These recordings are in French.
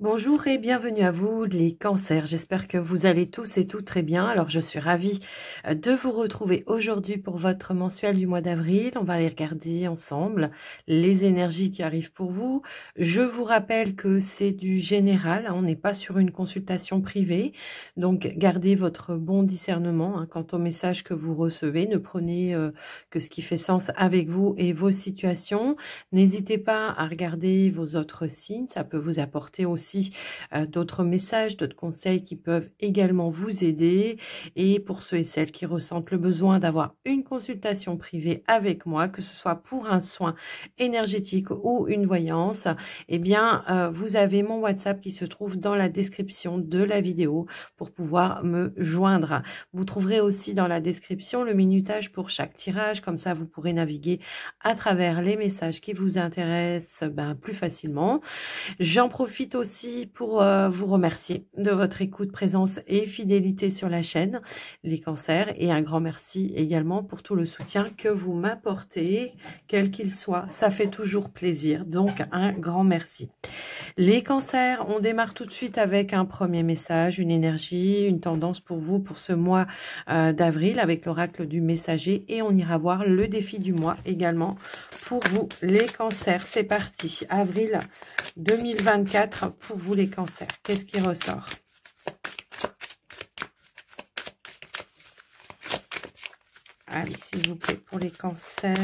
Bonjour et bienvenue à vous les cancers, j'espère que vous allez tous et toutes très bien. Alors je suis ravie de vous retrouver aujourd'hui pour votre mensuel du mois d'avril. On va aller regarder ensemble les énergies qui arrivent pour vous. Je vous rappelle que c'est du général, hein, on n'est pas sur une consultation privée. Donc gardez votre bon discernement hein, quant au message que vous recevez. Ne prenez que ce qui fait sens avec vous et vos situations. N'hésitez pas à regarder vos autres signes, ça peut vous apporter aussi d'autres messages, d'autres conseils qui peuvent également vous aider. Et pour ceux et celles qui ressentent le besoin d'avoir une consultation privée avec moi, que ce soit pour un soin énergétique ou une voyance, eh bien, vous avez mon WhatsApp qui se trouve dans la description de la vidéo pour pouvoir me joindre. Vous trouverez aussi dans la description le minutage pour chaque tirage, comme ça vous pourrez naviguer à travers les messages qui vous intéressent plus facilement. J'en profite aussi pour vous remercier de votre écoute, présence et fidélité sur la chaîne Les Cancers, et un grand merci également pour tout le soutien que vous m'apportez, quel qu'il soit. Ça fait toujours plaisir, donc un grand merci. Les Cancers, on démarre tout de suite avec un premier message, une énergie, une tendance pour vous pour ce mois d'avril avec l'oracle du messager, et on ira voir le défi du mois également pour vous les Cancers. C'est parti, avril 2024 pour vous les Cancers. Qu'est-ce qui ressort? Allez, s'il vous plaît, pour les Cancers.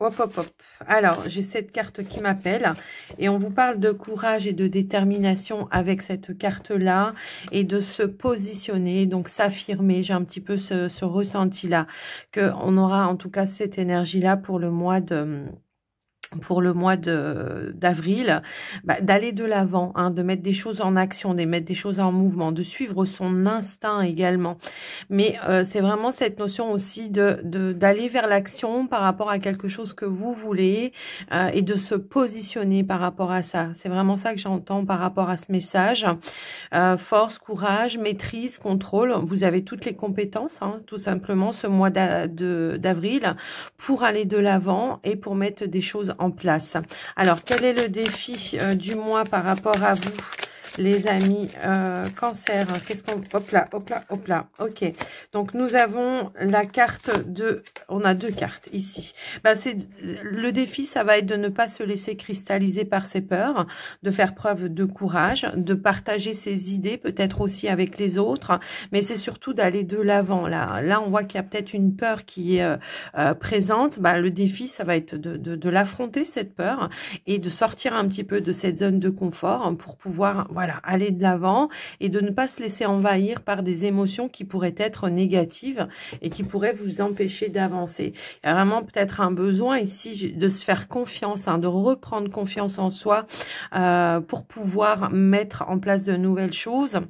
Hop, hop, hop. Alors, j'ai cette carte qui m'appelle et on vous parle de courage et de détermination avec cette carte-là et de se positionner, donc s'affirmer. J'ai un petit peu ce ressenti-là, qu'on aura en tout cas cette énergie-là pour le mois d'avril, d'aller de l'avant, hein, de mettre des choses en action, de mettre des choses en mouvement, de suivre son instinct également. Mais c'est vraiment cette notion aussi d'aller vers l'action par rapport à quelque chose que vous voulez et de se positionner par rapport à ça. C'est vraiment ça que j'entends par rapport à ce message. Force, courage, maîtrise, contrôle. Vous avez toutes les compétences, hein, tout simplement, ce mois d'avril pour aller de l'avant et pour mettre des choses en place. Alors, quel est le défi du mois par rapport à vous, les amis Cancer? Qu'est-ce qu'on... Hop là, hop là, hop là. Ok. Donc, nous avons la carte de... On a deux cartes ici. Le défi, ça va être de ne pas se laisser cristalliser par ses peurs, de faire preuve de courage, de partager ses idées, peut-être aussi avec les autres, mais c'est surtout d'aller de l'avant. Là, on voit qu'il y a peut-être une peur qui est présente. Le défi, ça va être de l'affronter, cette peur, et de sortir un petit peu de cette zone de confort pour pouvoir aller de l'avant et de ne pas se laisser envahir par des émotions qui pourraient être négatives et qui pourraient vous empêcher d'avancer. Il y a vraiment peut-être un besoin ici de se faire confiance, hein, de reprendre confiance en soi pour pouvoir mettre en place de nouvelles choses.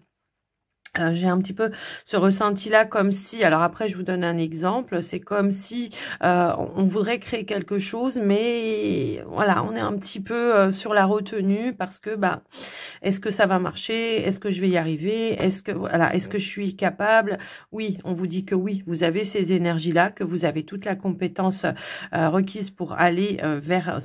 J'ai un petit peu ce ressenti-là comme si, alors après je vous donne un exemple, c'est comme si on voudrait créer quelque chose, mais voilà, on est un petit peu sur la retenue parce que est-ce que ça va marcher? Est-ce que je vais y arriver? Est-ce que je suis capable? Oui, on vous dit que oui, vous avez ces énergies-là, que vous avez toute la compétence requise pour aller vers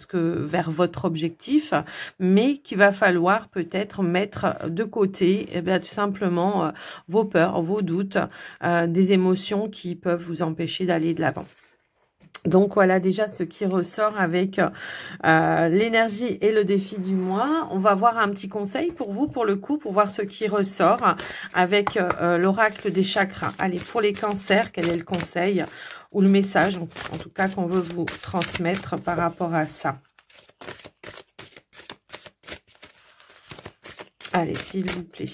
votre objectif, mais qu'il va falloir peut-être mettre de côté, tout simplement vos peurs, vos doutes, des émotions qui peuvent vous empêcher d'aller de l'avant. Donc voilà déjà ce qui ressort avec l'énergie et le défi du mois. On va voir un petit conseil pour vous, pour le coup, pour voir ce qui ressort avec l'oracle des chakras. Allez, pour les cancers, quel est le conseil ou le message, en tout cas, qu'on veut vous transmettre par rapport à ça? Allez, s'il vous plaît.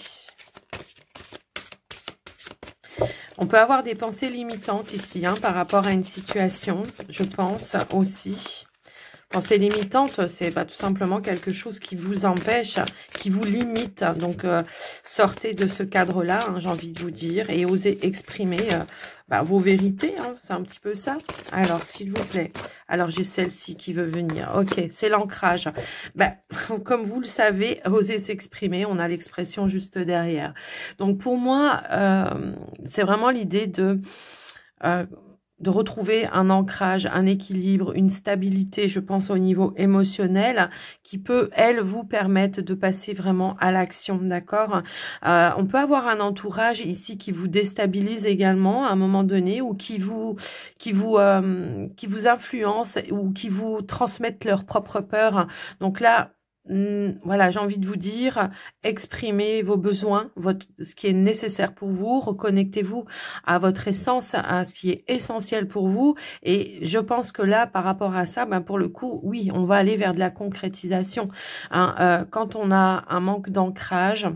On peut avoir des pensées limitantes ici, hein, par rapport à une situation, je pense aussi. Pensée limitante, c'est tout simplement quelque chose qui vous empêche, qui vous limite. Donc, sortez de ce cadre-là, hein, j'ai envie de vous dire, et osez exprimer vos vérités, hein, c'est un petit peu ça. Alors, s'il vous plaît. Alors, j'ai celle-ci qui veut venir. Ok, c'est l'ancrage. Comme vous le savez, oser s'exprimer, on a l'expression juste derrière. Donc, pour moi, c'est vraiment l'idée de... de retrouver un ancrage, un équilibre, une stabilité, je pense au niveau émotionnel, qui peut, elle, vous permettre de passer vraiment à l'action, d'accord? On peut avoir un entourage ici qui vous déstabilise également à un moment donné, ou qui vous influence, ou qui vous transmettent leurs propres peurs. Donc là, voilà, j'ai envie de vous dire, exprimez vos besoins, ce qui est nécessaire pour vous, reconnectez-vous à votre essence, à ce qui est essentiel pour vous. Et je pense que là, par rapport à ça, ben pour le coup, oui, on va aller vers de la concrétisation. Hein, quand on a un manque d'ancrage,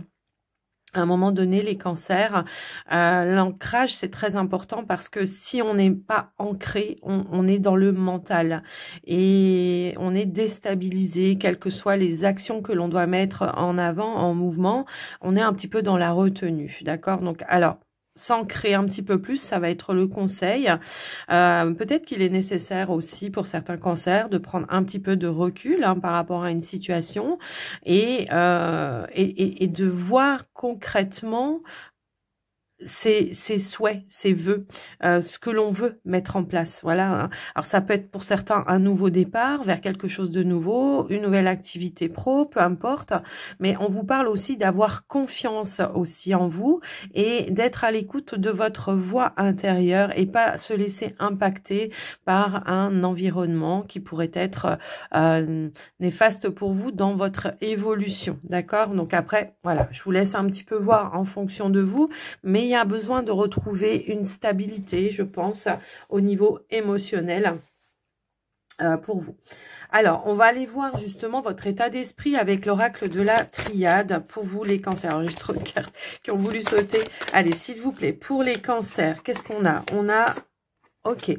à un moment donné, les cancers, l'ancrage, c'est très important parce que si on n'est pas ancré, on est dans le mental et on est déstabilisé, quelles que soient les actions que l'on doit mettre en avant, en mouvement, on est un petit peu dans la retenue, d'accord? Donc, alors, s'ancrer un petit peu plus, ça va être le conseil. Peut-être qu'il est nécessaire aussi pour certains cancers de prendre un petit peu de recul par rapport à une situation et de voir concrètement ses souhaits, ses vœux, ce que l'on veut mettre en place. Voilà. Alors ça peut être pour certains un nouveau départ vers quelque chose de nouveau, une nouvelle activité pro, peu importe. Mais on vous parle aussi d'avoir confiance aussi en vous et d'être à l'écoute de votre voix intérieure et pas se laisser impacter par un environnement qui pourrait être néfaste pour vous dans votre évolution. D'accord? Donc après, voilà, je vous laisse un petit peu voir en fonction de vous, mais il y a besoin de retrouver une stabilité, je pense, au niveau émotionnel pour vous. Alors, on va aller voir justement votre état d'esprit avec l'oracle de la triade pour vous les cancers. Alors, j'ai trop de cartes qui ont voulu sauter. Allez, s'il vous plaît, pour les cancers, qu'est-ce qu'on a? On a... Ok,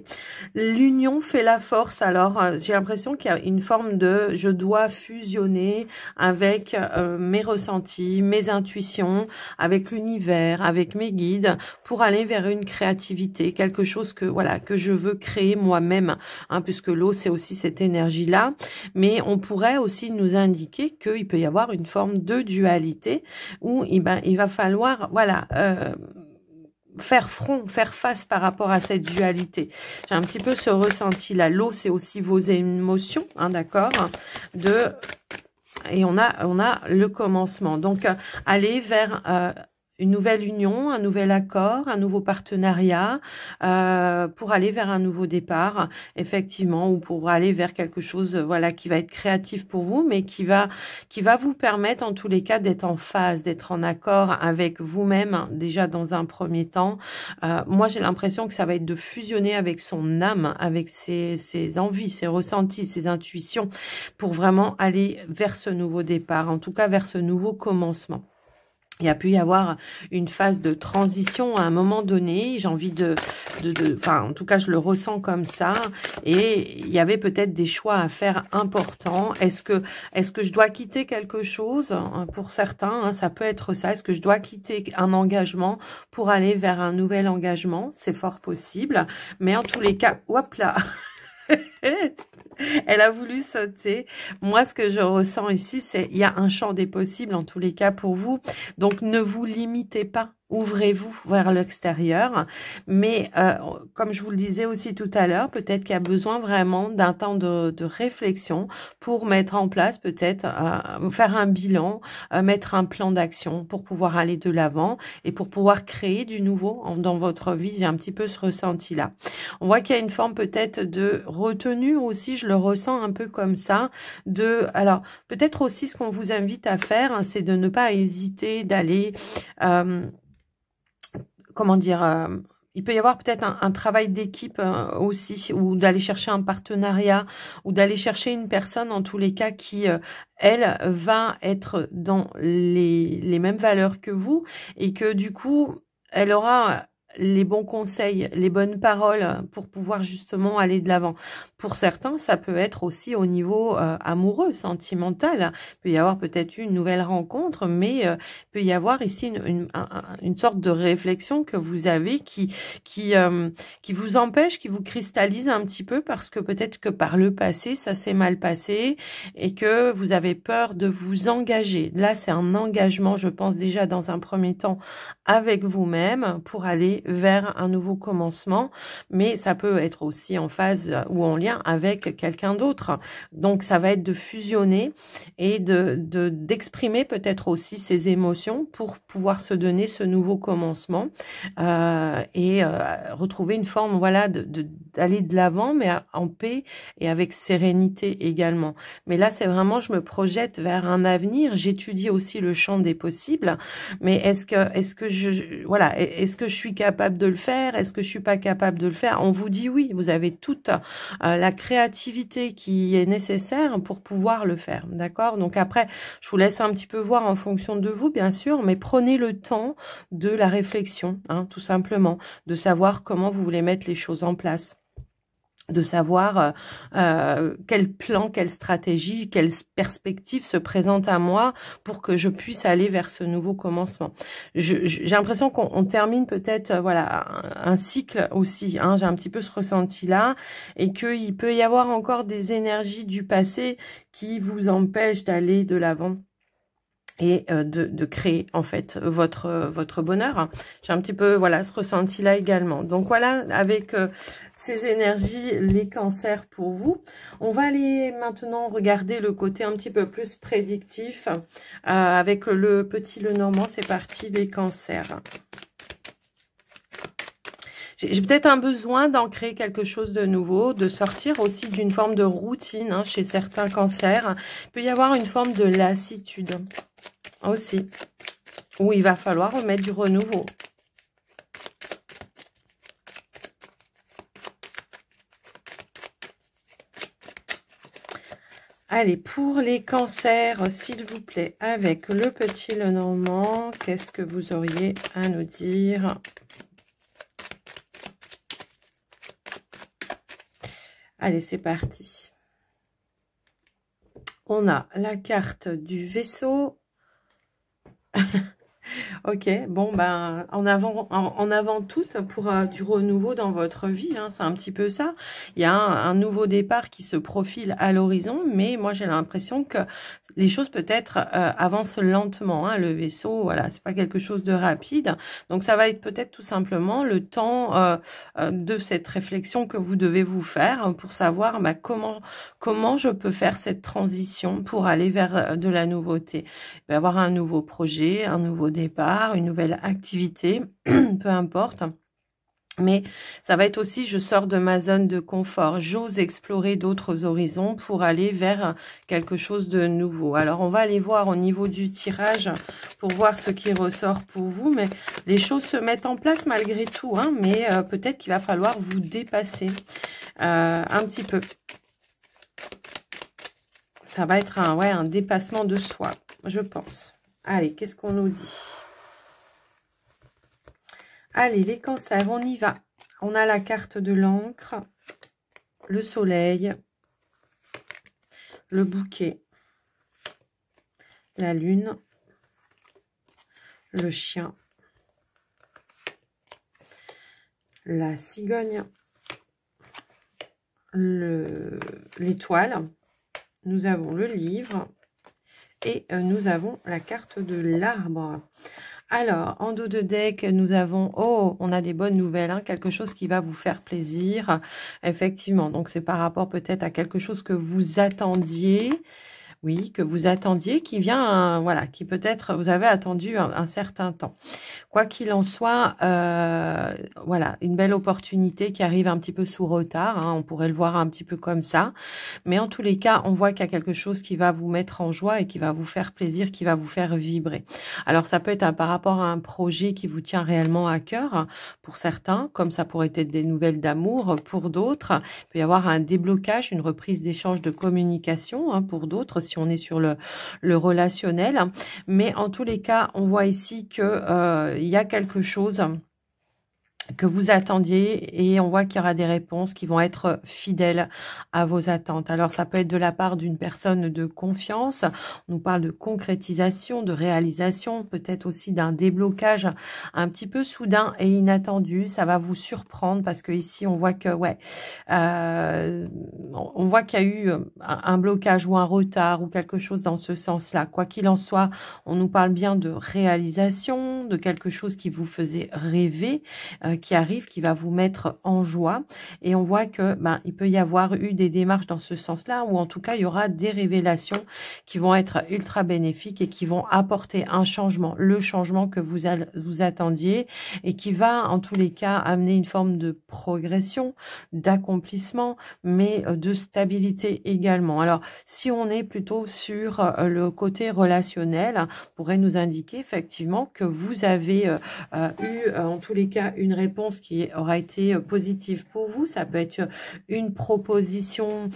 l'union fait la force. Alors, j'ai l'impression qu'il y a une forme de je dois fusionner avec mes ressentis, mes intuitions, avec l'univers, avec mes guides pour aller vers une créativité, quelque chose que voilà que je veux créer moi-même, hein, puisque l'eau c'est aussi cette énergie-là. Mais on pourrait aussi nous indiquer qu'il peut y avoir une forme de dualité où il va falloir voilà faire front, faire face par rapport à cette dualité. J'ai un petit peu ce ressenti-là. L'eau, c'est aussi vos émotions, hein, d'accord? Et on a le commencement. Donc, aller vers une nouvelle union, un nouvel accord, un nouveau partenariat pour aller vers un nouveau départ, effectivement, ou pour aller vers quelque chose, voilà, qui va être créatif pour vous, mais qui va vous permettre, en tous les cas, d'être en phase, d'être en accord avec vous-même, déjà dans un premier temps. Moi, j'ai l'impression que ça va être de fusionner avec son âme, avec ses envies, ses ressentis, ses intuitions, pour vraiment aller vers ce nouveau départ, en tout cas vers ce nouveau commencement. Il y a pu y avoir une phase de transition à un moment donné. J'ai envie enfin, en tout cas, je le ressens comme ça. Et il y avait peut-être des choix à faire importants. Est-ce que je dois quitter quelque chose? Pour certains, hein, ça peut être ça. Est-ce que je dois quitter un engagement pour aller vers un nouvel engagement? C'est fort possible. Mais en tous les cas, hop là. Elle a voulu sauter. Moi, ce que je ressens ici, c'est il y a un champ des possibles en tous les cas pour vous. Donc, ne vous limitez pas. Ouvrez-vous vers l'extérieur. Mais comme je vous le disais aussi tout à l'heure, peut-être qu'il y a besoin vraiment d'un temps de réflexion pour mettre en place, peut-être faire un bilan, mettre un plan d'action pour pouvoir aller de l'avant et pour pouvoir créer du nouveau dans votre vie. J'ai un petit peu ce ressenti-là. On voit qu'il y a une forme peut-être de retenue aussi, je le ressens un peu comme ça. Alors, peut-être aussi ce qu'on vous invite à faire, hein, c'est de ne pas hésiter d'aller... comment dire, il peut y avoir peut-être un travail d'équipe aussi, ou d'aller chercher un partenariat, ou d'aller chercher une personne, en tous les cas, qui, elle, va être dans les mêmes valeurs que vous, et que du coup, elle aura les bons conseils, les bonnes paroles pour pouvoir justement aller de l'avant. Pour certains, ça peut être aussi au niveau amoureux, sentimental. Il peut y avoir peut-être une nouvelle rencontre, mais il peut y avoir ici une sorte de réflexion que vous avez qui vous empêche, qui vous cristallise un petit peu parce que peut-être que par le passé, ça s'est mal passé et que vous avez peur de vous engager. Là, c'est un engagement, je pense déjà dans un premier temps, avec vous-même pour aller aller vers un nouveau commencement, mais ça peut être aussi en phase ou en lien avec quelqu'un d'autre. Donc, ça va être de fusionner et d'exprimer peut-être aussi ses émotions pour pouvoir se donner ce nouveau commencement retrouver une forme, voilà, d'aller de l'avant, mais en paix et avec sérénité également. Mais là, c'est vraiment, je me projette vers un avenir. J'étudie aussi le champ des possibles. Mais est-ce que je suis capable de le faire? Est-ce que je suis pas capable de le faire? On vous dit oui. Vous avez toute la créativité qui est nécessaire pour pouvoir le faire. D'accord? Donc après, je vous laisse un petit peu voir en fonction de vous, bien sûr, mais prenez le temps de la réflexion, hein, tout simplement, de savoir comment vous voulez mettre les choses en place, de savoir quel plan, quelle stratégie, quelle perspective se présente à moi pour que je puisse aller vers ce nouveau commencement. J'ai l'impression qu'on termine peut-être voilà un cycle aussi, hein, j'ai un petit peu ce ressenti-là, et qu'il peut y avoir encore des énergies du passé qui vous empêchent d'aller de l'avant et de créer en fait votre bonheur. J'ai un petit peu voilà ce ressenti là également. Donc voilà, avec ces énergies, les cancers pour vous. On va aller maintenant regarder le côté un petit peu plus prédictif avec le petit Lenormand. C'est parti, les cancers. J'ai peut-être un besoin d'en créer quelque chose de nouveau, de sortir aussi d'une forme de routine hein, chez certains cancers. Il peut y avoir une forme de lassitude aussi, où il va falloir remettre du renouveau. Allez, pour les cancers, s'il vous plaît, avec le petit Lenormand, qu'est-ce que vous auriez à nous dire ? Allez, c'est parti. On a la carte du vaisseau. Ok, bon, ben, en avant toute pour du renouveau dans votre vie, hein, c'est un petit peu ça. Il y a un nouveau départ qui se profile à l'horizon, mais moi j'ai l'impression que les choses peut-être avancent lentement. Hein, le vaisseau, voilà, c'est pas quelque chose de rapide. Donc ça va être peut-être tout simplement le temps de cette réflexion que vous devez vous faire pour savoir bah, comment je peux faire cette transition pour aller vers de la nouveauté. Il va y avoir un nouveau projet, un nouveau départ, une nouvelle activité, peu importe. Mais ça va être aussi, je sors de ma zone de confort, j'ose explorer d'autres horizons pour aller vers quelque chose de nouveau. Alors, on va aller voir au niveau du tirage pour voir ce qui ressort pour vous. Mais les choses se mettent en place malgré tout, hein, mais peut-être qu'il va falloir vous dépasser un petit peu. Ça va être un dépassement de soi, je pense. Allez, qu'est-ce qu'on nous dit ? Allez, les cancers, on y va. On a la carte de l'encre, le soleil, le bouquet, la lune, le chien, la cigogne, l'étoile, nous avons le livre et nous avons la carte de l'arbre. Alors, en dos de deck, nous avons, on a des bonnes nouvelles, hein, quelque chose qui va vous faire plaisir, effectivement. Donc, c'est par rapport peut-être à quelque chose que vous attendiez. Oui, que vous attendiez, qui vient, voilà, qui peut-être vous avez attendu un certain temps. Quoi qu'il en soit, voilà, une belle opportunité qui arrive un petit peu sous retard, hein, on pourrait le voir un petit peu comme ça. Mais en tous les cas, on voit qu'il y a quelque chose qui va vous mettre en joie et qui va vous faire plaisir, qui va vous faire vibrer. Alors, ça peut être par rapport à un projet qui vous tient réellement à cœur pour certains, comme ça pourrait être des nouvelles d'amour pour d'autres. Il peut y avoir un déblocage, une reprise d'échange de communication hein, pour d'autres, si on est sur le relationnel. Mais en tous les cas, on voit ici que il y a quelque chose que vous attendiez, et on voit qu'il y aura des réponses qui vont être fidèles à vos attentes. Alors, ça peut être de la part d'une personne de confiance. On nous parle de concrétisation, de réalisation, peut-être aussi d'un déblocage un petit peu soudain et inattendu. Ça va vous surprendre parce que ici, on voit que, ouais, on voit qu'il y a eu un blocage ou un retard ou quelque chose dans ce sens-là. Quoi qu'il en soit, on nous parle bien de réalisation, de quelque chose qui vous faisait rêver, qui arrive, qui va vous mettre en joie. Et on voit que il peut y avoir eu des démarches dans ce sens-là, ou en tout cas, il y aura des révélations qui vont être ultra bénéfiques et qui vont apporter un changement, le changement que vous attendiez, et qui va, en tous les cas, amener une forme de progression, d'accomplissement, mais de stabilité également. Alors, si on est plutôt sur le côté relationnel, pourrait nous indiquer effectivement que vous avez eu, en tous les cas, une réponse qui aura été positive pour vous. Ça peut être une proposition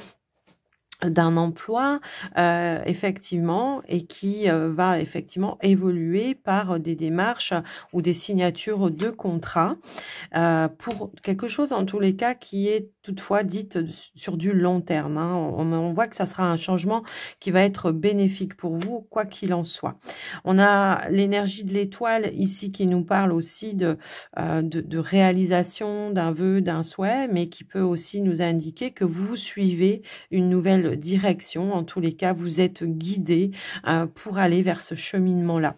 d'un emploi, effectivement, et qui va effectivement évoluer par des démarches ou des signatures de contrats pour quelque chose, en tous les cas, qui est toutefois dite sur du long terme. Hein. On voit que ça sera un changement qui va être bénéfique pour vous, quoi qu'il en soit. On a l'énergie de l'étoile ici qui nous parle aussi de réalisation d'un vœu, d'un souhait, mais qui peut aussi nous indiquer que vous suivez une nouvelle direction. En tous les cas, vous êtes guidé pour aller vers ce cheminement-là.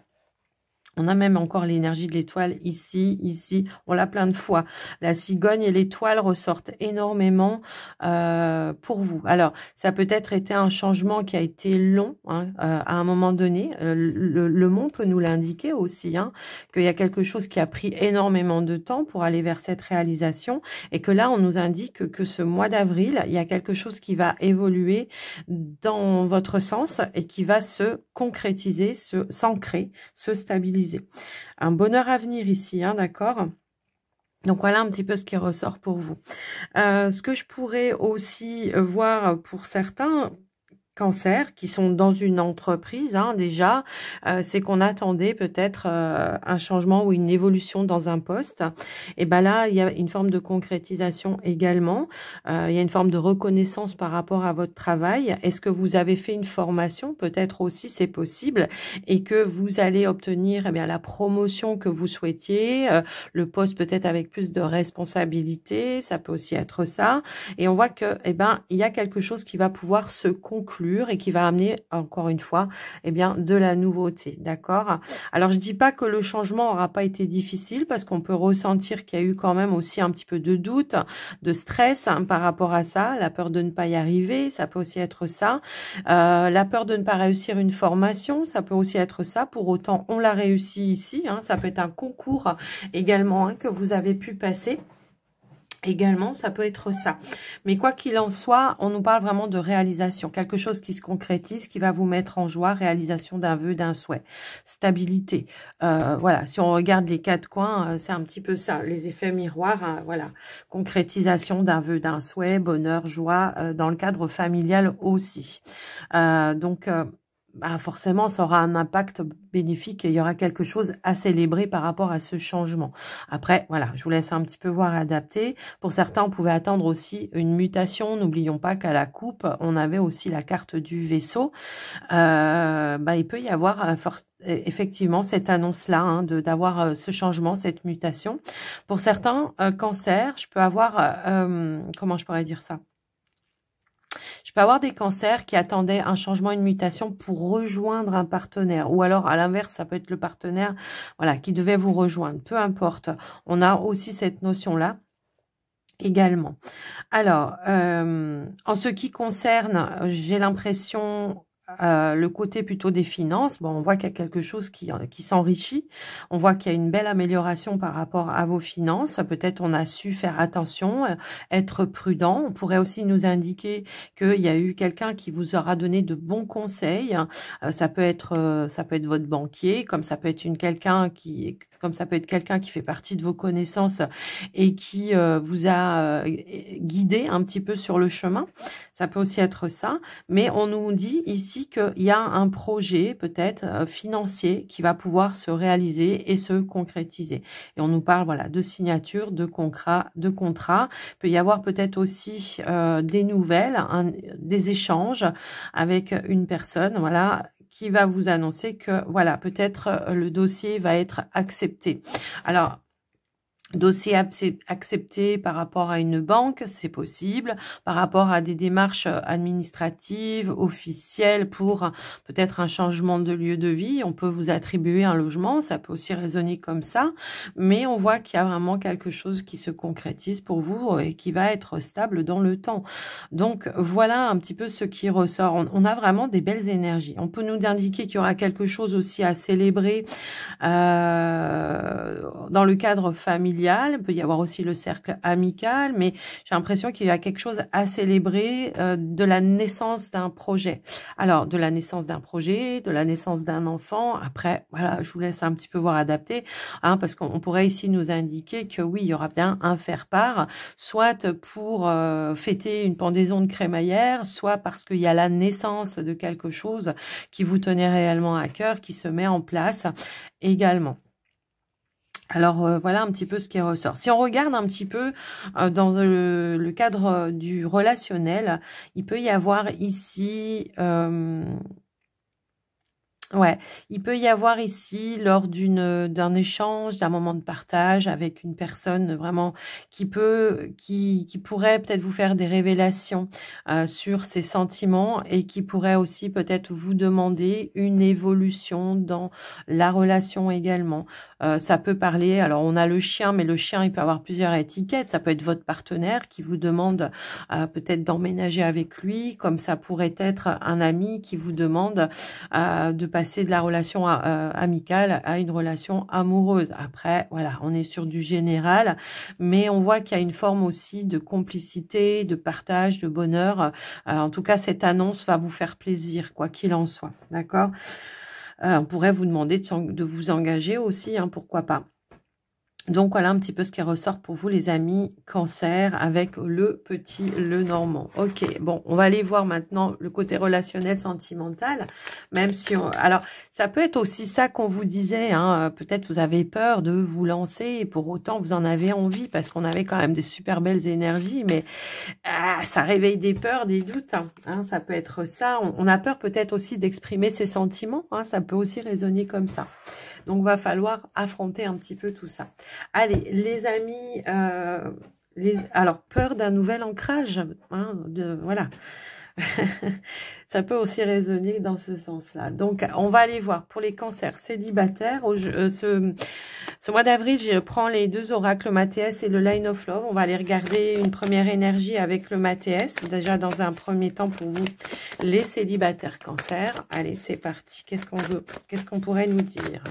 On a même encore l'énergie de l'étoile ici, on l'a plein de fois. La cigogne et l'étoile ressortent énormément pour vous. Alors, ça peut être été un changement qui a été long hein, à un moment donné. Le mont peut nous l'indiquer aussi, hein, qu'il y a quelque chose qui a pris énormément de temps pour aller vers cette réalisation, et que là, on nous indique que ce mois d'avril, il y a quelque chose qui va évoluer dans votre sens et qui va se concrétiser, s'ancrer, se stabiliser. Un bonheur à venir ici, hein, d'accord? Donc voilà un petit peu ce qui ressort pour vous. Ce que je pourrais aussi voir pour certains Cancer qui sont dans une entreprise hein, déjà, c'est qu'on attendait peut-être un changement ou une évolution dans un poste. Et ben là, il y a une forme de concrétisation également. Il y a une forme de reconnaissance par rapport à votre travail. Est-ce que vous avez fait une formation? Peut-être aussi, c'est possible. Et que vous allez obtenir eh bien, la promotion que vous souhaitiez, le poste peut-être avec plus de responsabilité. Ça peut aussi être ça. Et on voit que eh ben, il y a quelque chose qui va pouvoir se conclure et qui va amener, encore une fois, eh bien, de la nouveauté, d'accord? Alors, je dis pas que le changement aura pas été difficile, parce qu'on peut ressentir qu'il y a eu quand même aussi un petit peu de doute, de stress hein, par rapport à ça, la peur de ne pas y arriver, ça peut aussi être ça, la peur de ne pas réussir une formation, ça peut aussi être ça, pour autant, on l'a réussi ici, hein, ça peut être un concours également hein, que vous avez pu passer. Également, ça peut être ça. Mais quoi qu'il en soit, on nous parle vraiment de réalisation. Quelque chose qui se concrétise, qui va vous mettre en joie. Réalisation d'un vœu, d'un souhait. Stabilité. Voilà, si on regarde les quatre coins, c'est un petit peu ça. Les effets miroirs, hein, voilà. Concrétisation d'un vœu, d'un souhait. Bonheur, joie, dans le cadre familial aussi. Forcément, ça aura un impact bénéfique et il y aura quelque chose à célébrer par rapport à ce changement. Après, voilà, je vous laisse un petit peu voir et adapter. Pour certains, on pouvait attendre aussi une mutation. N'oublions pas qu'à la coupe, on avait aussi la carte du vaisseau. Il peut y avoir effectivement cette annonce-là, hein, d'avoir ce changement, cette mutation. Pour certains, cancer, je peux avoir, comment je pourrais dire ça ? Je peux avoir des cancers qui attendaient un changement, une mutation pour rejoindre un partenaire. Ou alors, à l'inverse, ça peut être le partenaire voilà, qui devait vous rejoindre. Peu importe. On a aussi cette notion-là également. Alors, en ce qui concerne, j'ai l'impression... le côté plutôt des finances, bon, on voit qu'il y a quelque chose qui s'enrichit. On voit qu'il y a une belle amélioration par rapport à vos finances. Peut-être on a su faire attention, être prudent. On pourrait aussi nous indiquer qu'il y a eu quelqu'un qui vous aura donné de bons conseils. Ça peut être votre banquier, comme ça peut être quelqu'un comme ça peut être quelqu'un qui fait partie de vos connaissances et qui vous a guidé un petit peu sur le chemin. Ça peut aussi être ça. Mais on nous dit ici qu'il y a un projet peut-être financier qui va pouvoir se réaliser et se concrétiser. Et on nous parle voilà de signature, de contrat. Il peut y avoir peut-être aussi des nouvelles, des échanges avec une personne, voilà, qui va vous annoncer que voilà, peut-être le dossier va être accepté. Alors, dossier accepté par rapport à une banque, c'est possible, par rapport à des démarches administratives, officielles pour peut-être un changement de lieu de vie, on peut vous attribuer un logement, ça peut aussi résonner comme ça, mais on voit qu'il y a vraiment quelque chose qui se concrétise pour vous et qui va être stable dans le temps. Donc voilà un petit peu ce qui ressort. On a vraiment des belles énergies. On peut nous indiquer qu'il y aura quelque chose aussi à célébrer dans le cadre familial. Il peut y avoir aussi le cercle amical, mais j'ai l'impression qu'il y a quelque chose à célébrer de la naissance d'un projet. Alors, de la naissance d'un projet, de la naissance d'un enfant. Après, voilà, je vous laisse un petit peu voir adapter, hein, parce qu'on pourrait ici nous indiquer que oui, il y aura bien un faire-part, soit pour fêter une pendaison de crémaillère, soit parce qu'il y a la naissance de quelque chose qui vous tenait réellement à cœur, qui se met en place également. Alors, voilà un petit peu ce qui ressort. Si on regarde un petit peu dans le cadre du relationnel, il peut y avoir ici... ouais, il peut y avoir ici, lors d'un échange, d'un moment de partage avec une personne vraiment qui pourrait peut-être vous faire des révélations sur ses sentiments et qui pourrait aussi peut-être vous demander une évolution dans la relation également. Ça peut parler, alors on a le chien, mais le chien, il peut avoir plusieurs étiquettes. Ça peut être votre partenaire qui vous demande peut-être d'emménager avec lui, comme ça pourrait être un ami qui vous demande de passer de la relation amicale à une relation amoureuse. Après, voilà, on est sur du général, mais on voit qu'il y a une forme aussi de complicité, de partage, de bonheur. En tout cas, cette annonce va vous faire plaisir, quoi qu'il en soit. D'accord ? On pourrait vous demander de vous engager aussi, hein, pourquoi pas. Donc, voilà un petit peu ce qui ressort pour vous, les amis Cancer, avec le petit Lenormand. Ok, bon, on va aller voir maintenant le côté relationnel, sentimental, même si alors, ça peut être aussi ça qu'on vous disait, hein, peut-être vous avez peur de vous lancer, et pour autant, vous en avez envie, parce qu'on avait quand même des super belles énergies, mais ça réveille des peurs, des doutes, hein, ça peut être ça. On a peur peut-être aussi d'exprimer ses sentiments, hein, ça peut aussi résonner comme ça. Donc, va falloir affronter un petit peu tout ça. Allez, les amis, alors, peur d'un nouvel ancrage, hein, voilà. Ça peut aussi résonner dans ce sens-là. Donc, on va aller voir pour les cancers célibataires. Ce mois d'avril, je prends les deux oracles, le Mathias et le Line of Love. On va aller regarder une première énergie avec le Mathias. Déjà, dans un premier temps, pour vous, les célibataires cancer. Allez, c'est parti. Qu'est-ce qu'on pourrait nous dire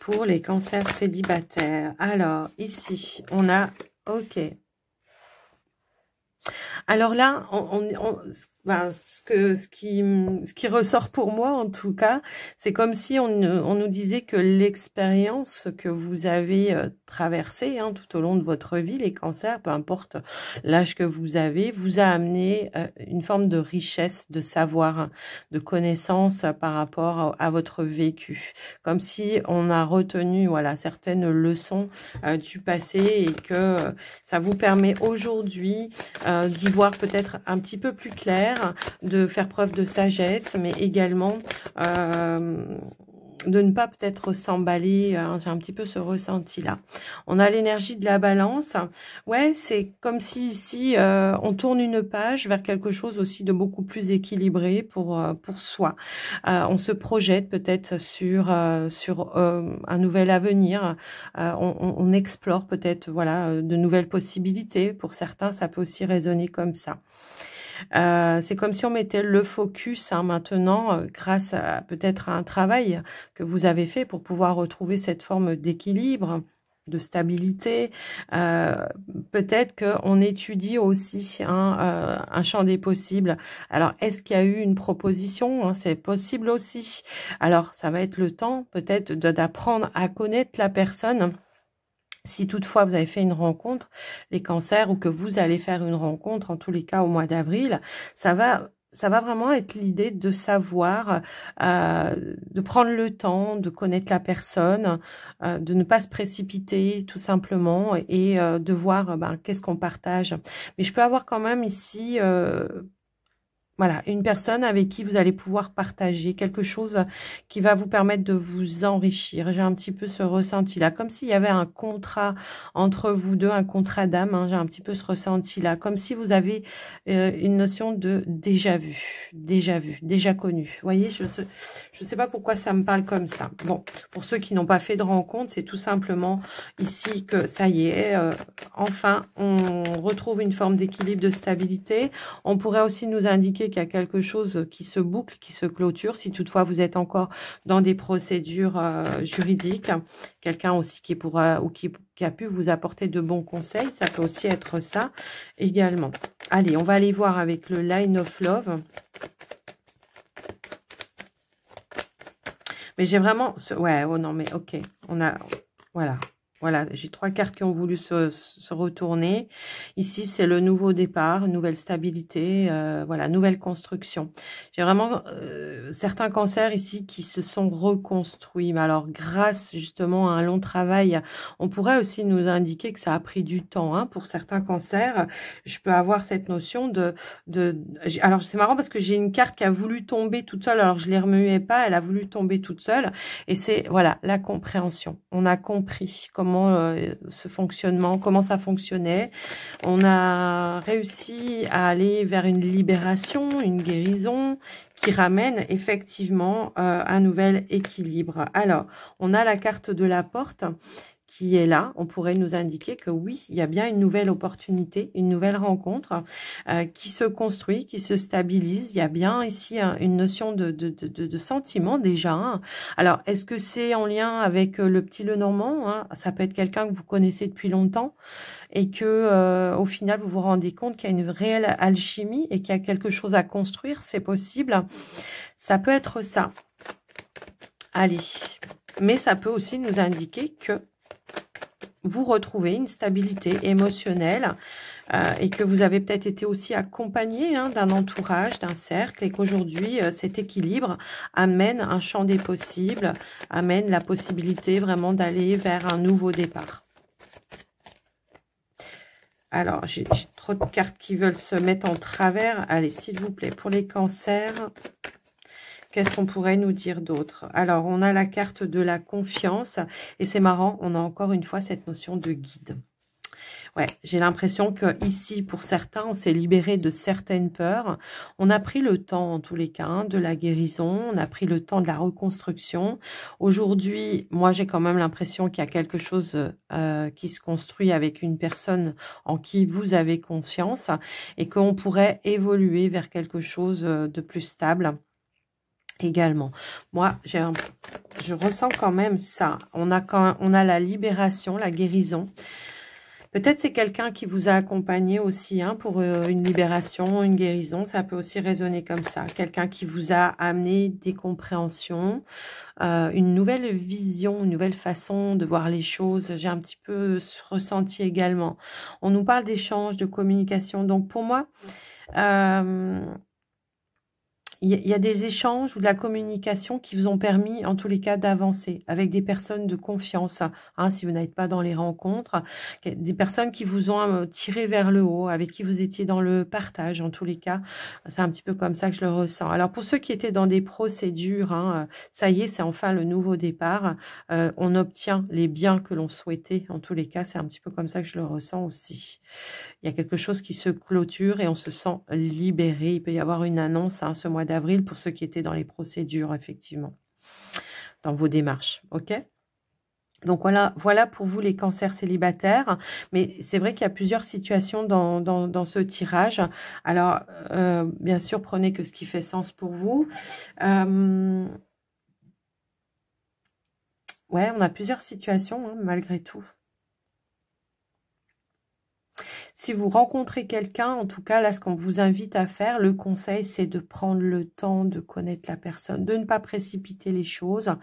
pour les cancers célibataires? Alors, ici, on a... Ok. Alors là, ce qui ressort pour moi, en tout cas, c'est comme si on nous disait que l'expérience que vous avez traversée, hein, tout au long de votre vie, les cancers, peu importe l'âge que vous avez, vous a amené une forme de richesse, de savoir, hein, de connaissances par rapport à votre vécu. Comme si on a retenu, voilà, certaines leçons du passé et que ça vous permet aujourd'hui d'y voir peut-être un petit peu plus clair, de faire preuve de sagesse, mais également de ne pas peut-être s'emballer. J'ai un petit peu ce ressenti-là. On a l'énergie de la balance. Ouais, c'est comme si ici, on tourne une page vers quelque chose aussi de beaucoup plus équilibré pour soi. On se projette peut-être sur un nouvel avenir. On explore peut-être, voilà, de nouvelles possibilités. Pour certains, ça peut aussi résonner comme ça. C'est comme si on mettait le focus, hein, maintenant, grâce à peut-être un travail que vous avez fait pour pouvoir retrouver cette forme d'équilibre. de stabilité. Peut-être qu'on étudie aussi un champ des possibles. Alors, est-ce qu'il y a eu une proposition? C'est possible aussi. Alors, ça va être le temps peut-être d'apprendre à connaître la personne. Si toutefois vous avez fait une rencontre, les cancers, ou que vous allez faire une rencontre, en tous les cas au mois d'avril, ça va vraiment être l'idée de savoir, de prendre le temps, de connaître la personne, de ne pas se précipiter tout simplement, et de voir qu'est-ce qu'on partage. Mais je peux avoir quand même ici... voilà, une personne avec qui vous allez pouvoir partager quelque chose qui va vous permettre de vous enrichir. J'ai un petit peu ce ressenti-là, comme s'il y avait un contrat entre vous deux, un contrat d'âme. J'ai un petit peu ce ressenti-là, comme si vous avez une notion de déjà vu, déjà connu. Vous voyez, je sais pas pourquoi ça me parle comme ça. Bon, pour ceux qui n'ont pas fait de rencontre, c'est tout simplement ici que ça y est, enfin, on retrouve une forme d'équilibre, de stabilité. On pourrait aussi nous indiquer qu'il y a quelque chose qui se boucle, qui se clôture, si toutefois vous êtes encore dans des procédures juridiques. Quelqu'un aussi qui pourra, ou qui a pu vous apporter de bons conseils, ça peut aussi être ça également. Allez, on va aller voir avec le Line of Love. Mais j'ai vraiment... Ouais, oh non, mais ok. On a... Voilà. Voilà, j'ai 3 cartes qui ont voulu se retourner. Ici, c'est le nouveau départ, nouvelle stabilité, voilà, nouvelle construction. J'ai vraiment certains cancers ici qui se sont reconstruits. Mais alors, grâce justement à un long travail, on pourrait aussi nous indiquer que ça a pris du temps. Pour certains cancers, je peux avoir cette notion alors, c'est marrant parce que j'ai une carte qui a voulu tomber toute seule. Alors, je ne les remuais pas, elle a voulu tomber toute seule. Et c'est, voilà, la compréhension. On a compris comment ce fonctionnement, comment ça fonctionnait. On a réussi à aller vers une libération, une guérison qui ramène effectivement un nouvel équilibre. Alors, on a la carte de la porte qui est là. On pourrait nous indiquer que oui, il y a bien une nouvelle opportunité, une nouvelle rencontre qui se construit, qui se stabilise. Il y a bien ici une notion de sentiment déjà. Alors, est-ce que c'est en lien avec le petit Lenormand? Ça peut être quelqu'un que vous connaissez depuis longtemps et que au final, vous vous rendez compte qu'il y a une réelle alchimie et qu'il y a quelque chose à construire. C'est possible. Ça peut être ça. Allez. Mais ça peut aussi nous indiquer que vous retrouvez une stabilité émotionnelle et que vous avez peut-être été aussi accompagné d'un entourage, d'un cercle, et qu'aujourd'hui, cet équilibre amène un champ des possibles, amène la possibilité vraiment d'aller vers un nouveau départ. Alors, j'ai trop de cartes qui veulent se mettre en travers. Allez, s'il vous plaît, pour les cancers... Qu'est-ce qu'on pourrait nous dire d'autre? Alors, on a la carte de la confiance. Et c'est marrant, on a encore une fois cette notion de guide. Ouais, j'ai l'impression que ici, pour certains, on s'est libéré de certaines peurs. On a pris le temps, en tous les cas, de la guérison. On a pris le temps de la reconstruction. Aujourd'hui, moi, j'ai quand même l'impression qu'il y a quelque chose qui se construit avec une personne en qui vous avez confiance et qu'on pourrait évoluer vers quelque chose de plus stable. Également. Moi, je ressens quand même ça. On a la libération, la guérison. Peut-être c'est quelqu'un qui vous a accompagné aussi pour une libération, une guérison. Ça peut aussi résonner comme ça. Quelqu'un qui vous a amené des compréhensions, une nouvelle vision, une nouvelle façon de voir les choses. J'ai un petit peu ressenti également. On nous parle d'échanges, de communication. Donc pour moi... il y a des échanges ou de la communication qui vous ont permis, en tous les cas, d'avancer avec des personnes de confiance. Si vous n'êtes pas dans les rencontres, des personnes qui vous ont tiré vers le haut, avec qui vous étiez dans le partage, en tous les cas. C'est un petit peu comme ça que je le ressens. Alors, pour ceux qui étaient dans des procédures, ça y est, c'est enfin le nouveau départ. On obtient les biens que l'on souhaitait. En tous les cas, c'est un petit peu comme ça que je le ressens aussi. Il y a quelque chose qui se clôture et on se sent libéré. Il peut y avoir une annonce ce mois d'avril pour ceux qui étaient dans les procédures, effectivement, dans vos démarches. OK ? Donc voilà pour vous les cancers célibataires. Mais c'est vrai qu'il y a plusieurs situations dans ce tirage. Alors, bien sûr, prenez que ce qui fait sens pour vous. Ouais, on a plusieurs situations, malgré tout. Si vous rencontrez quelqu'un, en tout cas, là, ce qu'on vous invite à faire, le conseil, c'est de prendre le temps de connaître la personne, de ne pas précipiter les choses,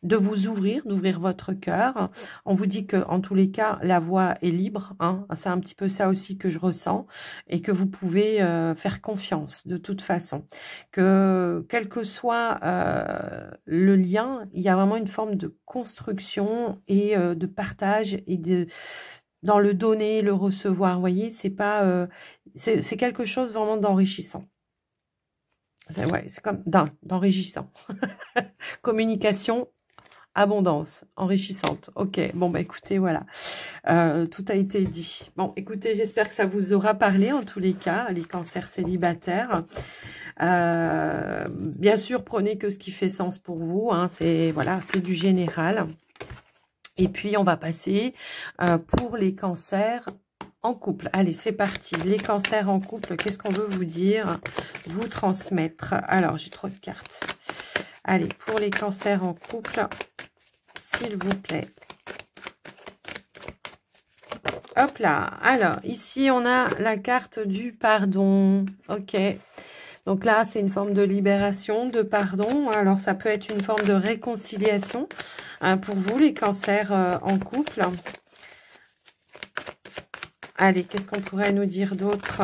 de vous ouvrir, d'ouvrir votre cœur. On vous dit que, en tous les cas, la voie est libre, hein. C'est un petit peu ça aussi que je ressens, et que vous pouvez faire confiance de toute façon. Que quel que soit le lien, il y a vraiment une forme de construction et de partage et de dans le donner, le recevoir. Vous voyez, c'est pas c'est quelque chose vraiment d'enrichissant. Ouais, c'est comme d'enrichissant. Communication, abondance, enrichissante. Ok, bon, bah écoutez, voilà. Tout a été dit. Bon, écoutez, j'espère que ça vous aura parlé, en tous les cas, les cancers célibataires. Bien sûr, prenez que ce qui fait sens pour vous. Hein, c'est voilà, c'est du général. Et puis, on va passer pour les cancers en couple. Allez, c'est parti. Les cancers en couple, qu'est-ce qu'on veut vous dire, vous transmettre? Alors, j'ai trop de cartes. Allez, pour les cancers en couple, s'il vous plaît. Hop là. Alors, ici, on a la carte du pardon. Ok. Donc là, c'est une forme de libération, de pardon. Alors, ça peut être une forme de réconciliation pour vous, les cancers en couple. Allez, qu'est-ce qu'on pourrait nous dire d'autre?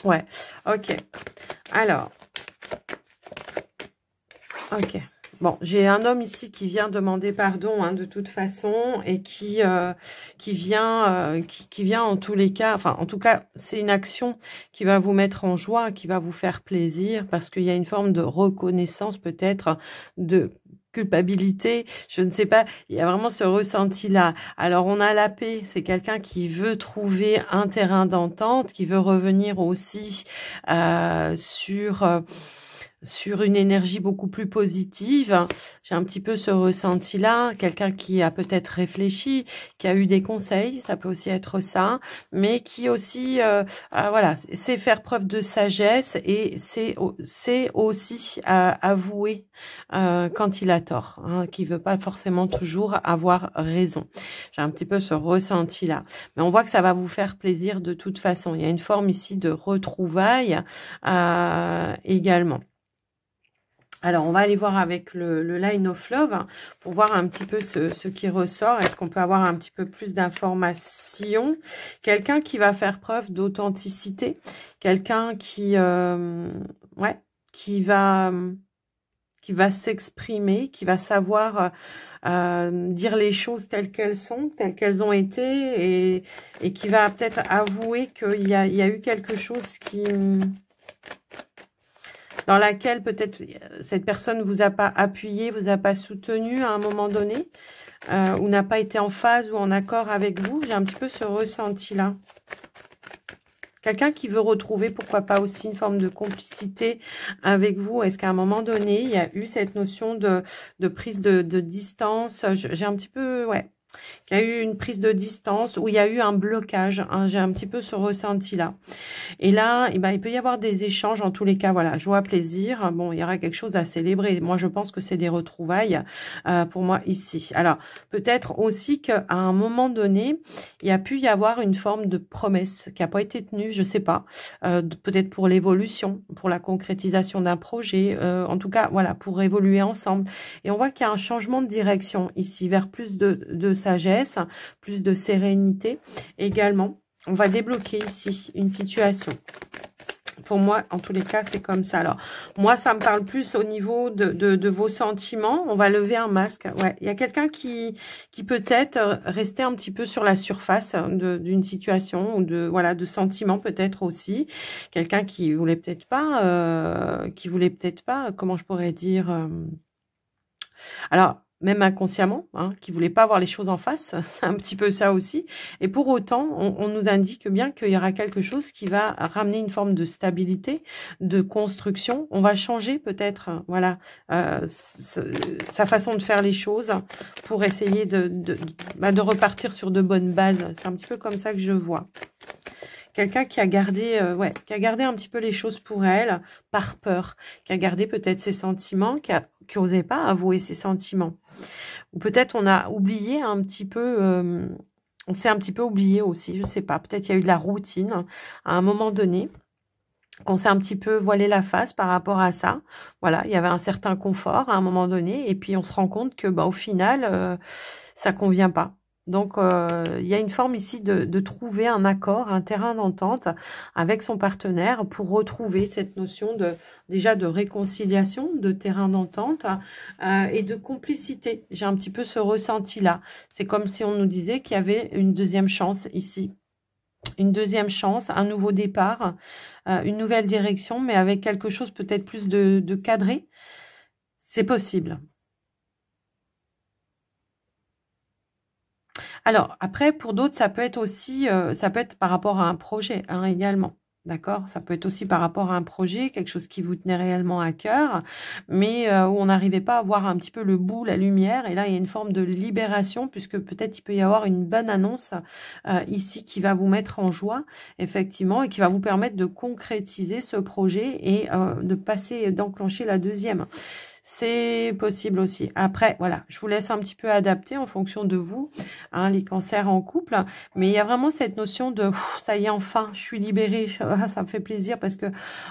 Ouais, ok. Alors, ok. Bon, j'ai un homme ici qui vient demander pardon, hein, de toute façon, et qui vient en tous les cas, enfin, en tout cas, c'est une action qui va vous mettre en joie, qui va vous faire plaisir, parce qu'il y a une forme de reconnaissance, peut-être, de culpabilité, je ne sais pas, il y a vraiment ce ressenti-là. Alors, on a la paix, c'est quelqu'un qui veut trouver un terrain d'entente, qui veut revenir aussi sur une énergie beaucoup plus positive. J'ai un petit peu ce ressenti-là, quelqu'un qui a peut-être réfléchi, qui a eu des conseils, ça peut aussi être ça, mais qui aussi, voilà, c'est faire preuve de sagesse et c'est aussi avouer quand il a tort, hein, qui veut pas forcément toujours avoir raison. J'ai un petit peu ce ressenti-là, mais on voit que ça va vous faire plaisir de toute façon. Il y a une forme ici de retrouvailles également. Alors, on va aller voir avec le Line of Love hein, pour voir un petit peu ce qui ressort. Est-ce qu'on peut avoir un petit peu plus d'informations? Quelqu'un qui va faire preuve d'authenticité. Quelqu'un qui va s'exprimer, qui va savoir dire les choses telles qu'elles sont, telles qu'elles ont été et qui va peut-être avouer qu'il y a eu quelque chose dans laquelle peut-être cette personne vous a pas appuyé, vous a pas soutenu à un moment donné, ou n'a pas été en phase ou en accord avec vous. J'ai un petit peu ce ressenti-là. Quelqu'un qui veut retrouver, pourquoi pas aussi, une forme de complicité avec vous. Est-ce qu'à un moment donné, il y a eu cette notion de prise de distance? J'ai un petit peu, ouais, qu'il y a eu une prise de distance, où il y a eu un blocage. Hein, j'ai un petit peu ce ressenti-là. Et là, eh ben, il peut y avoir des échanges, en tous les cas, voilà, joie, plaisir. Bon, il y aura quelque chose à célébrer. Moi, je pense que c'est des retrouvailles pour moi ici. Alors, peut-être aussi qu'à un moment donné, il y a pu y avoir une forme de promesse qui n'a pas été tenue, je sais pas. Peut-être pour l'évolution, pour la concrétisation d'un projet. En tout cas, voilà, pour évoluer ensemble. Et on voit qu'il y a un changement de direction ici, vers plus de sagesse, plus de sérénité également. On va débloquer ici une situation. Pour moi, en tous les cas, c'est comme ça. Alors, moi, ça me parle plus au niveau de vos sentiments. On va lever un masque. Ouais, il y a quelqu'un qui peut-être restait un petit peu sur la surface d'une situation ou de sentiments peut-être aussi. Quelqu'un qui voulait peut-être pas, comment je pourrais dire. Alors, même inconsciemment, hein, qui voulait pas voir les choses en face, c'est un petit peu ça aussi. Et pour autant, on nous indique bien qu'il y aura quelque chose qui va ramener une forme de stabilité, de construction. On va changer peut-être, voilà, sa façon de faire les choses pour essayer de repartir sur de bonnes bases. C'est un petit peu comme ça que je vois. Quelqu'un qui a gardé, qui a gardé un petit peu les choses pour elle, par peur, qui a gardé peut-être ses sentiments, qui n'osait pas avouer ses sentiments. Ou peut-être on a oublié un petit peu, on s'est un petit peu oublié aussi, je sais pas. Peut-être il y a eu de la routine à un moment donné, qu'on s'est un petit peu voilé la face par rapport à ça. Voilà, il y avait un certain confort à un moment donné, et puis on se rend compte que bah, au final, ça convient pas. Donc, il y a une forme ici de trouver un accord, un terrain d'entente avec son partenaire pour retrouver cette notion de déjà de réconciliation, de terrain d'entente et de complicité. J'ai un petit peu ce ressenti-là. C'est comme si on nous disait qu'il y avait une deuxième chance ici. Une deuxième chance, un nouveau départ, une nouvelle direction, mais avec quelque chose peut-être plus de cadré. C'est possible. Alors, après, pour d'autres, ça peut être aussi, ça peut être par rapport à un projet, hein, également. D'accord? Ça peut être aussi par rapport à un projet, quelque chose qui vous tenait réellement à cœur, mais où on n'arrivait pas à voir un petit peu le bout, la lumière. Et là, il y a une forme de libération, puisque peut-être il peut y avoir une bonne annonce ici qui va vous mettre en joie, effectivement, et qui va vous permettre de concrétiser ce projet et de passer, d'enclencher la deuxième. C'est possible aussi. Après, voilà, je vous laisse un petit peu adapter en fonction de vous, hein, les cancers en couple. Mais il y a vraiment cette notion de ça y est, enfin, je suis libérée. Ça me fait plaisir parce que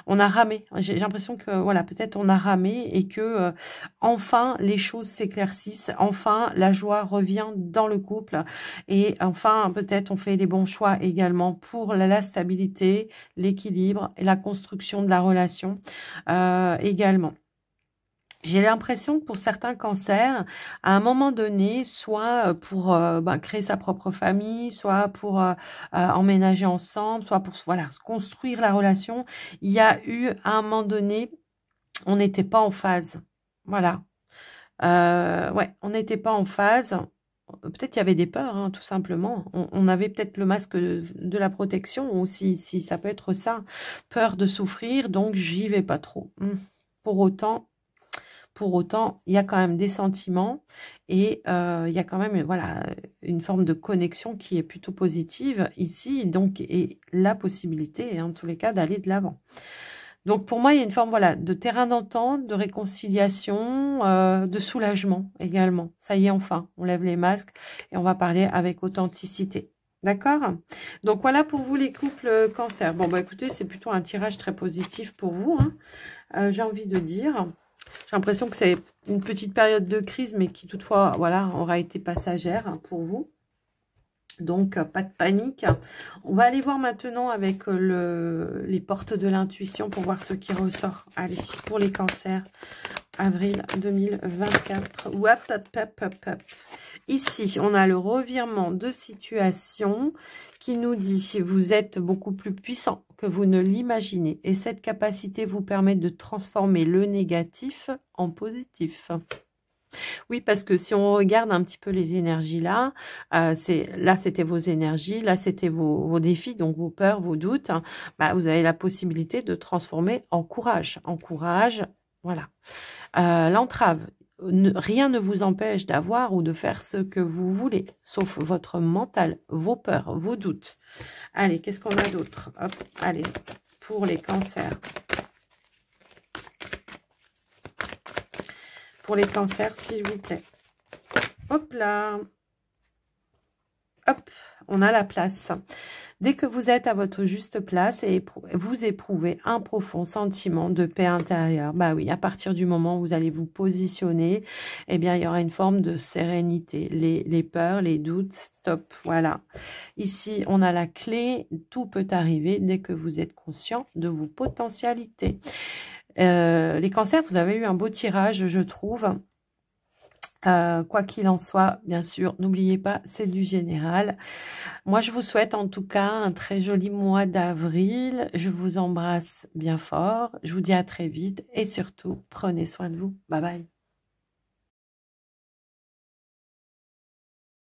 on a ramé. J'ai l'impression que voilà, peut-être on a ramé et que enfin les choses s'éclaircissent. Enfin, la joie revient dans le couple et enfin peut-être on fait les bons choix également pour la stabilité, l'équilibre et la construction de la relation également. J'ai l'impression que pour certains cancers, à un moment donné, soit pour créer sa propre famille, soit pour emménager ensemble, soit pour voilà, se construire la relation, il y a eu à un moment donné, on n'était pas en phase. Voilà. Ouais, on n'était pas en phase. Peut-être il y avait des peurs, hein, tout simplement. On avait peut-être le masque de la protection aussi, si ça peut être ça. Peur de souffrir, donc j'y vais pas trop. Pour autant, il y a quand même des sentiments et il y a quand même voilà, une forme de connexion qui est plutôt positive ici, donc, et la possibilité, en tous les cas, d'aller de l'avant. Donc, pour moi, il y a une forme voilà, de terrain d'entente, de réconciliation, de soulagement également. Ça y est, enfin, on lève les masques et on va parler avec authenticité. D'accord? Donc, voilà pour vous les couples cancer. Bon, bah écoutez, c'est plutôt un tirage très positif pour vous, hein, j'ai envie de dire. J'ai l'impression que c'est une petite période de crise, mais qui toutefois, voilà, aura été passagère pour vous. Donc, pas de panique. On va aller voir maintenant avec les portes de l'intuition pour voir ce qui ressort. Allez, pour les cancers, avril 2024. Hop, hop, hop, hop, hop. Ici, on a le revirement de situation qui nous dit « Vous êtes beaucoup plus puissant que vous ne l'imaginez et cette capacité vous permet de transformer le négatif en positif. » Oui, parce que si on regarde un petit peu les énergies là, c'était vos énergies, là, c'était vos défis, donc vos peurs, vos doutes. Hein, bah, vous avez la possibilité de transformer en courage. En courage, voilà. L'entrave. Rien ne vous empêche d'avoir ou de faire ce que vous voulez, sauf votre mental, vos peurs, vos doutes. Allez, qu'est-ce qu'on a d'autre? Hop, allez, pour les cancers. Pour les cancers, s'il vous plaît. Hop là. Hop, on a la place. Dès que vous êtes à votre juste place et vous éprouvez un profond sentiment de paix intérieure, bah oui, à partir du moment où vous allez vous positionner, eh bien, il y aura une forme de sérénité. Les peurs, les doutes, stop, voilà. Ici, on a la clé, tout peut arriver dès que vous êtes conscient de vos potentialités. Les cancers, vous avez eu un beau tirage, je trouve. Quoi qu'il en soit, bien sûr, n'oubliez pas, c'est du général. Moi, je vous souhaite en tout cas un très joli mois d'avril. Je vous embrasse bien fort. Je vous dis à très vite et surtout, prenez soin de vous. Bye bye.